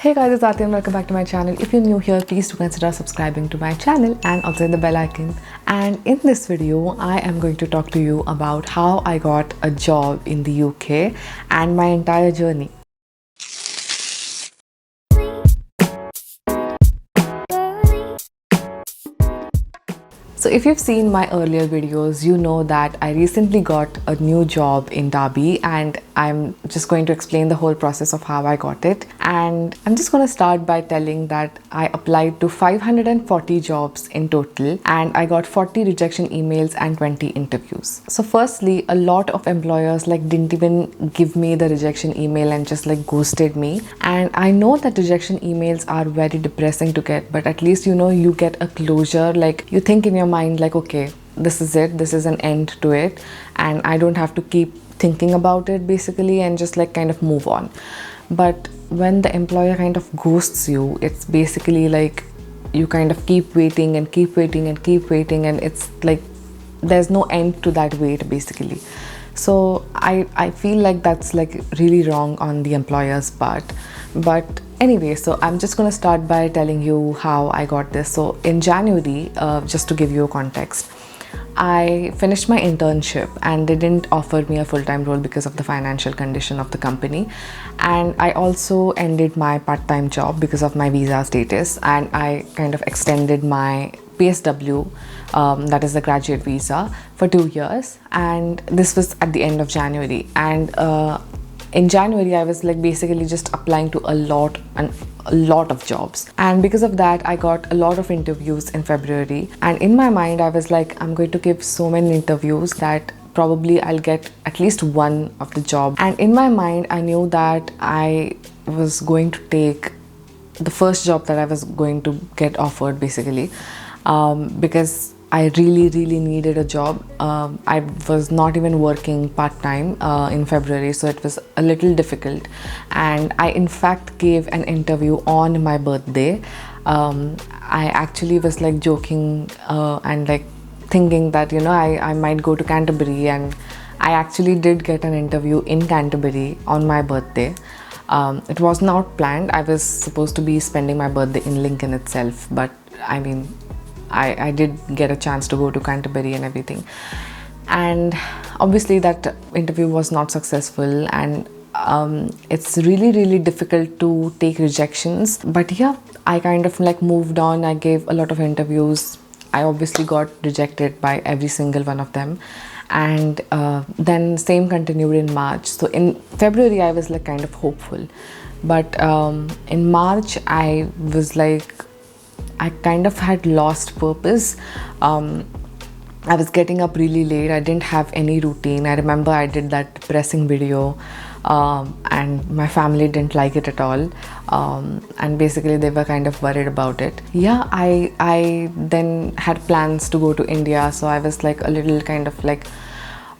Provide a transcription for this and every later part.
Hey guys, it's Aarati and welcome back to my channel. If you're new here, please do consider subscribing to my channel and also hit the bell icon. And in this video, I am going to talk to you about how I got a job in the UK and my entire journey. So if you've seen my earlier videos, you know that I recently got a new job in Derby, and I'm just going to explain the whole process of how I got it. And I'm just going to start by telling that I applied to 540 jobs in total and I got 40 rejection emails and 20 interviews. So firstly, a lot of employers didn't even give me the rejection email and just ghosted me. And I know that rejection emails are very depressing to get, but at least you get a closure. You think in your mind okay, this is it, this is an end to it, and I don't have to keep thinking about it basically, and just kind of move on. But when the employer kind of ghosts you, it's basically you kind of keep waiting and keep waiting and keep waiting, and it's there's no end to that wait basically. So I feel that's really wrong on the employer's part. But anyway, so I'm just going to start by telling you how I got this. So in January, just to give you a context, I finished my internship and they didn't offer me a full-time role because of the financial condition of the company. And I also ended my part-time job because of my visa status, and I kind of extended my PSW, that is the graduate visa, for 2 years. And this was at the end of January. And in January, I was basically just applying to a lot of jobs, and because of that I got a lot of interviews in February. And in my mind I was I'm going to give so many interviews that probably I'll get at least one of the job. And in my mind I knew that I was going to take the first job that I was going to get offered basically, because I really needed a job. I was not even working part-time in February, so it was a little difficult. And I in fact gave an interview on my birthday. I actually was joking and thinking that I might go to Canterbury, and I actually did get an interview in Canterbury on my birthday. It was not planned. I was supposed to be spending my birthday in Lincoln itself, but I mean, I did get a chance to go to Canterbury and everything. And obviously that interview was not successful, and it's really difficult to take rejections. But yeah, I kind of moved on. I gave a lot of interviews. I obviously got rejected by every single one of them. And then same continued in March. So in February I was kind of hopeful, but in March I was I kind of had lost purpose. I was getting up really late. I didn't have any routine. I remember I did that depressing video, and my family didn't like it at all. And basically they were kind of worried about it. Yeah, I then had plans to go to India. So I was a little kind of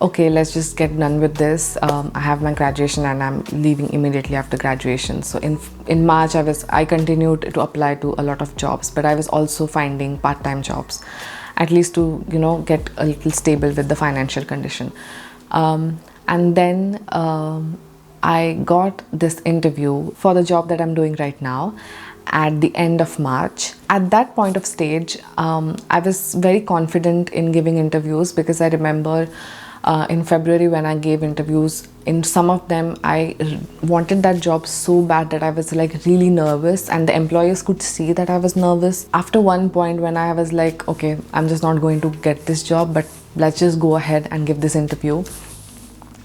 okay, let's just get done with this. I have my graduation and I'm leaving immediately after graduation. So in March I continued to apply to a lot of jobs, but I was also finding part-time jobs, at least to get a little stable with the financial condition. And then I got this interview for the job that I'm doing right now at the end of March. At that point of stage, I was very confident in giving interviews, because I remember in February when I gave interviews, in some of them I wanted that job so bad that I was really nervous, and the employers could see that I was nervous. After one point when I was okay, I'm just not going to get this job, but let's just go ahead and give this interview.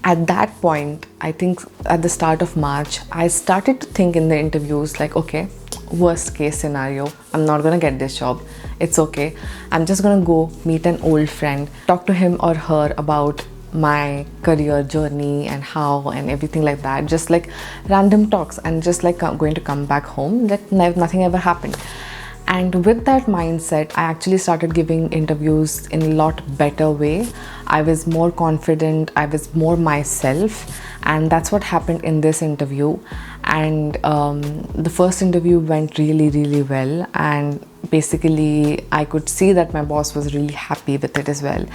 At that point, I think at the start of March, I started to think in the interviews okay, worst case scenario, I'm not gonna get this job. It's okay. I'm just gonna go meet an old friend, talk to him or her about my career journey and how and everything like that. Just random talks, and just going to come back home nothing ever happened. And with that mindset, I actually started giving interviews in a lot better way. I was more confident, I was more myself, and that's what happened in this interview. And the first interview went really well, and basically I could see that my boss was really happy with it as well.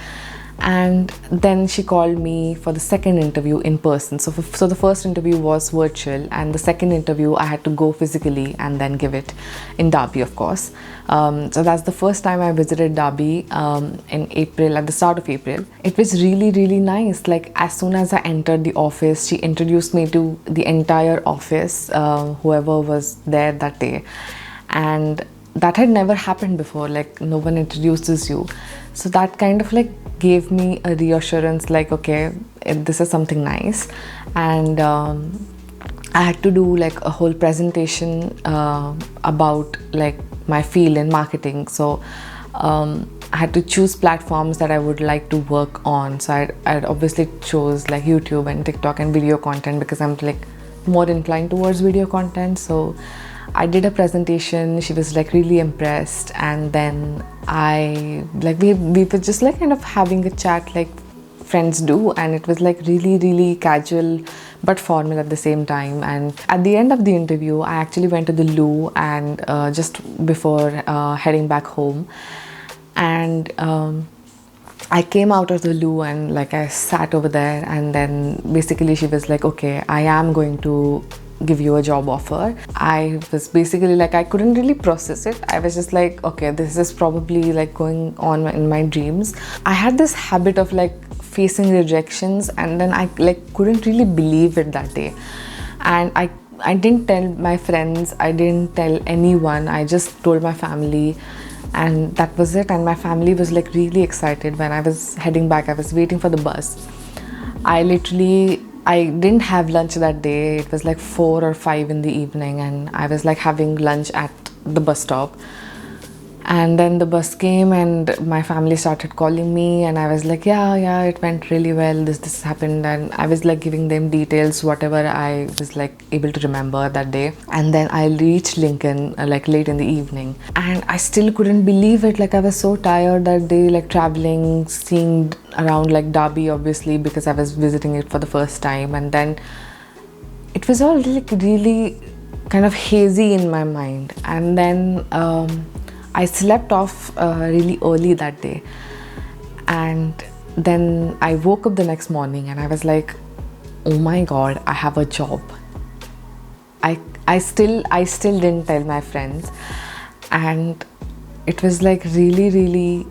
And then she called me for the second interview in person. So the first interview was virtual, and the second interview I had to go physically and then give it in Derby, of course. So that's the first time I visited Derby in April, at the start of April. It was really, really nice. Like, as soon as I entered the office, she introduced me to the entire office, whoever was there that day. And that had never happened before. Like, no one introduces you. So that kind of like gave me a reassurance, like, okay, this is something nice. And I had to do like a whole presentation about like my field in marketing. So I had to choose platforms that I would like to work on. So I'd obviously chose like YouTube and TikTok and video content, because I'm like more inclined towards video content. So I did a presentation. She was like really impressed, and then we were just like kind of having a chat like friends do, and it was like really, really casual but formal at the same time. And at the end of the interview, I actually went to the loo, and just before heading back home, and I came out of the loo and like I sat over there, and then basically she was like, okay, I am going to give you a job offer. I was basically like, I couldn't really process it. I was just like, okay, this is probably like going on in my dreams. I had this habit of like facing rejections, and then I like couldn't really believe it that day. And I didn't tell my friends, I didn't tell anyone. I just told my family, and that was it. And my family was like really excited. When I was heading back, I was waiting for the bus. I didn't have lunch that day. It was like 4 or 5 in the evening, and I was like having lunch at the bus stop. And then the bus came, and my family started calling me, and I was like, yeah, it went really well. This happened, and I was like giving them details, whatever I was like able to remember that day. And then I reached Lincoln like late in the evening, and I still couldn't believe it. Like, I was so tired that day, like traveling, seeing around like Derby, obviously, because I was visiting it for the first time. And then it was all like really kind of hazy in my mind. And then I slept off really early that day, and then I woke up the next morning and I was like, oh my god, I have a job. I still didn't tell my friends, and it was like really, really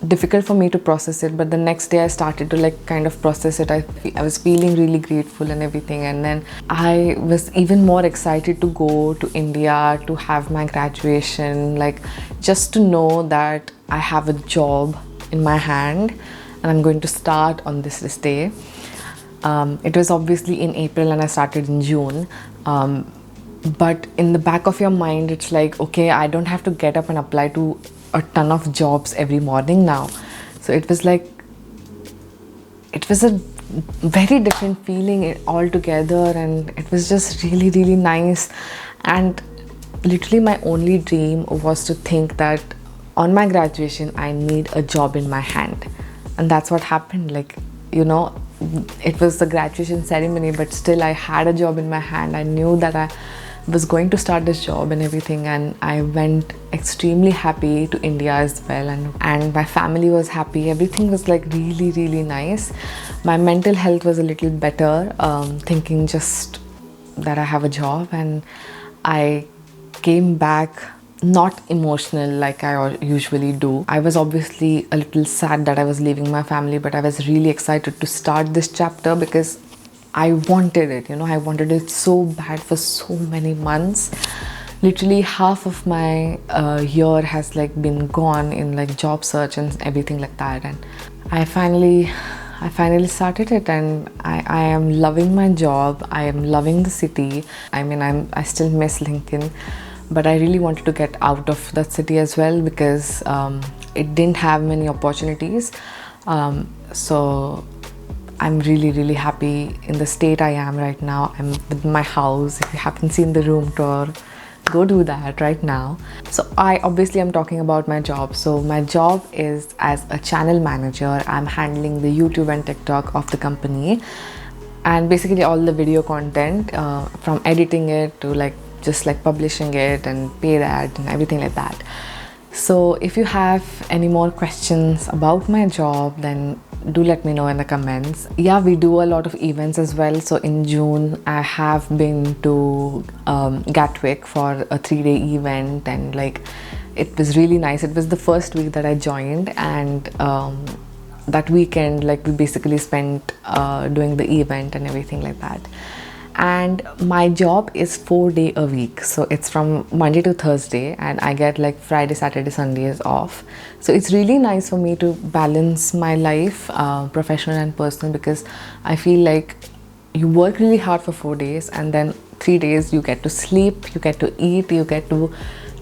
difficult for me to process it. But the next day I started to like kind of process it. I was feeling really grateful and everything, and then I was even more excited to go to India to have my graduation, like just to know that I have a job in my hand and I'm going to start on this day. It was obviously in April and I started in June, but in the back of your mind it's like, okay, I don't have to get up and apply to a ton of jobs every morning now. So it was like, it was a very different feeling altogether, and it was just really, really nice. And literally my only dream was to think that on my graduation I need a job in my hand, and that's what happened. Like, you know, it was the graduation ceremony, but still I had a job in my hand. I knew that I was going to start this job and everything, and I went extremely happy to India as well, and my family was happy. Everything was like really, really nice. My mental health was a little better, thinking just that I have a job, and I came back not emotional like I usually do. I was obviously a little sad that I was leaving my family, but I was really excited to start this chapter because I wanted it, you know, I wanted it so bad for so many months. Literally half of my year has like been gone in like job search and everything like that, and I finally started it, and I am loving my job. I am loving the city. I mean, I still miss Lincoln, but I really wanted to get out of that city as well because it didn't have many opportunities. So I'm really, really happy in the state I am right now. I'm with my house. If you haven't seen the room tour, go do that right now. So I obviously am talking about my job. So my job is as a channel manager. I'm handling the YouTube and TikTok of the company, and basically all the video content, from editing it to like just like publishing it and paid ads and everything like that. So if you have any more questions about my job, then do let me know in the comments. Yeah, we do a lot of events as well. So in June, I have been to Gatwick for a 3-day event, and like it was really nice. It was the first week that I joined, and that weekend, like, we basically spent doing the event and everything like that. And my job is 4-day a week, so it's from Monday to Thursday, and I get like Friday, Saturday, Sundays off. So it's really nice for me to balance my life, professional and personal, because I feel like you work really hard for 4 days, and then 3 days you get to sleep, you get to eat, you get to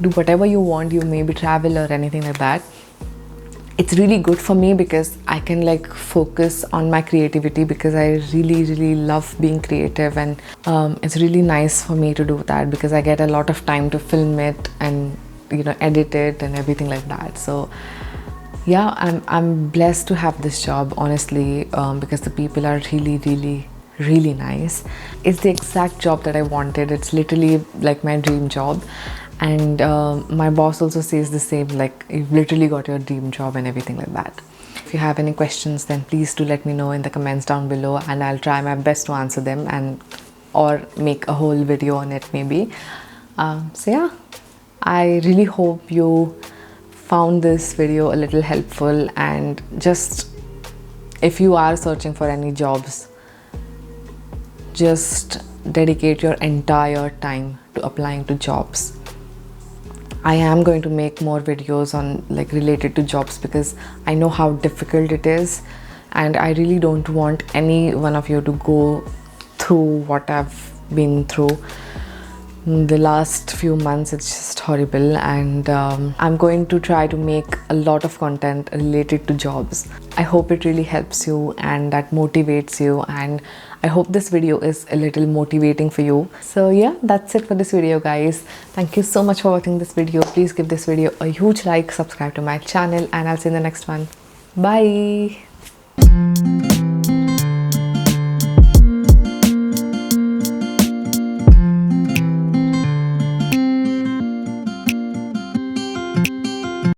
do whatever you want, you maybe travel or anything like that. It's really good for me because I can like focus on my creativity, because I really love being creative, and it's really nice for me to do that because I get a lot of time to film it and, you know, edit it and everything like that. So yeah, I'm blessed to have this job, honestly, because the people are really nice. It's the exact job that I wanted. It's literally like my dream job. And my boss also says the same, like, you've literally got your dream job and everything like that. If you have any questions, then please do let me know in the comments down below, and I'll try my best to answer them, and or make a whole video on it maybe. So yeah, I really hope you found this video a little helpful, and just if you are searching for any jobs, just dedicate your entire time to applying to jobs. I am going to make more videos on like related to jobs, because I know how difficult it is, and I really don't want any one of you to go through what I've been through the last few months. It's just horrible, and I'm going to try to make a lot of content related to jobs. I hope it really helps you and that motivates you, and I hope this video is a little motivating for you. So yeah, that's it for this video, guys. Thank you so much for watching this video. Please give this video a huge like, subscribe to my channel, and I'll see you in the next one. Bye.